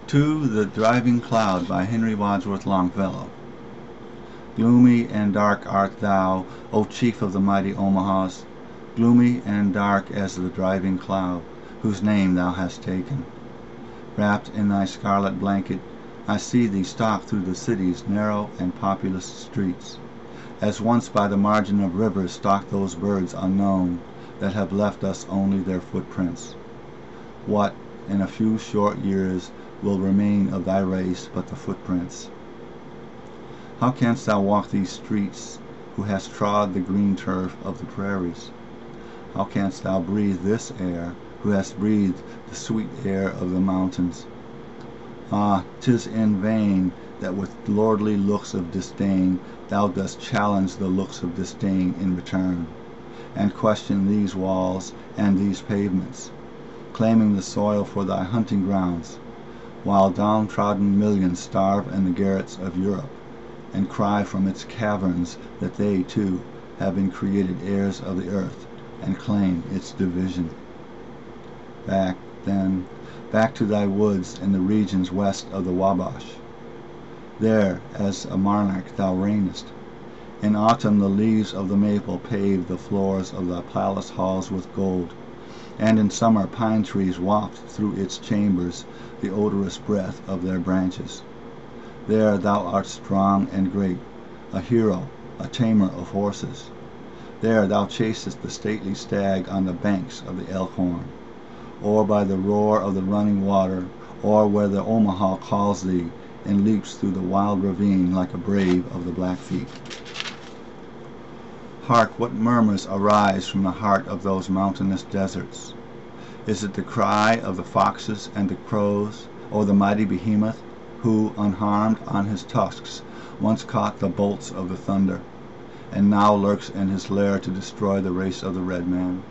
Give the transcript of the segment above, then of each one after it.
To the Driving Cloud by Henry Wadsworth Longfellow. Gloomy and dark art thou, O chief of the mighty Omahas, gloomy and dark as the driving cloud, whose name thou hast taken. Wrapped in thy scarlet blanket, I see thee stalk through the city's narrow and populous streets, as once by the margin of rivers stalked those birds unknown, that have left us only their footprints. What, in a few short years, will remain of thy race but the footprints? How canst thou walk these streets, who hast trod the green turf of the prairies? How canst thou breathe this air, who hast breathed the sweet air of the mountains? Ah, 'tis in vain that with lordly looks of disdain thou dost challenge the looks of disdain in return, and question these walls and these pavements, claiming the soil for thy hunting grounds, while downtrodden millions starve in the garrets of Europe, and cry from its caverns that they, too, have been created heirs of the earth, and claim its division. Back, then, back to thy woods in the regions west of the Wabash. There, as a monarch, thou reignest. In autumn the leaves of the maple pave the floors of the palace halls with gold, and in summer pine trees waft through its chambers the odorous breath of their branches. There thou art strong and great, a hero, a tamer of horses. There thou chasest the stately stag on the banks of the Elkhorn, or by the roar of the running water, or where the Omaha calls thee, and leaps through the wild ravine like a brave of the Blackfeet. Hark, what murmurs arise from the heart of those mountainous deserts! Is it the cry of the foxes and the crows, or the mighty behemoth, who, unharmed on his tusks, once caught the bolts of the thunder, and now lurks in his lair to destroy the race of the red man?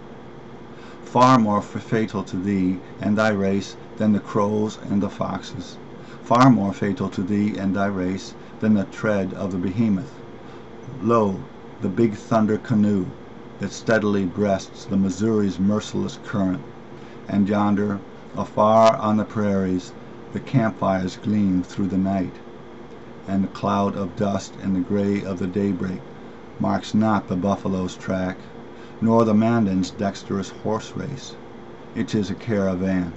Far more fatal to thee and thy race than the crows and the foxes, far more fatal to thee and thy race than the tread of the behemoth. Lo, the big thunder canoe that steadily breasts the Missouri's merciless current, and yonder, afar on the prairies, the campfires gleam through the night, and the cloud of dust in the gray of the daybreak marks not the buffalo's track, nor the Mandan's dexterous horse race. It is a caravan,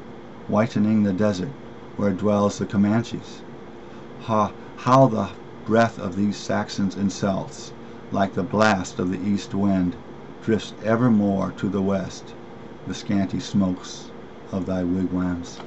whitening the desert where dwells the Comanches. How the breath of these Saxons insults, like the blast of the east wind, drifts evermore to the west the scanty smokes of thy wigwams.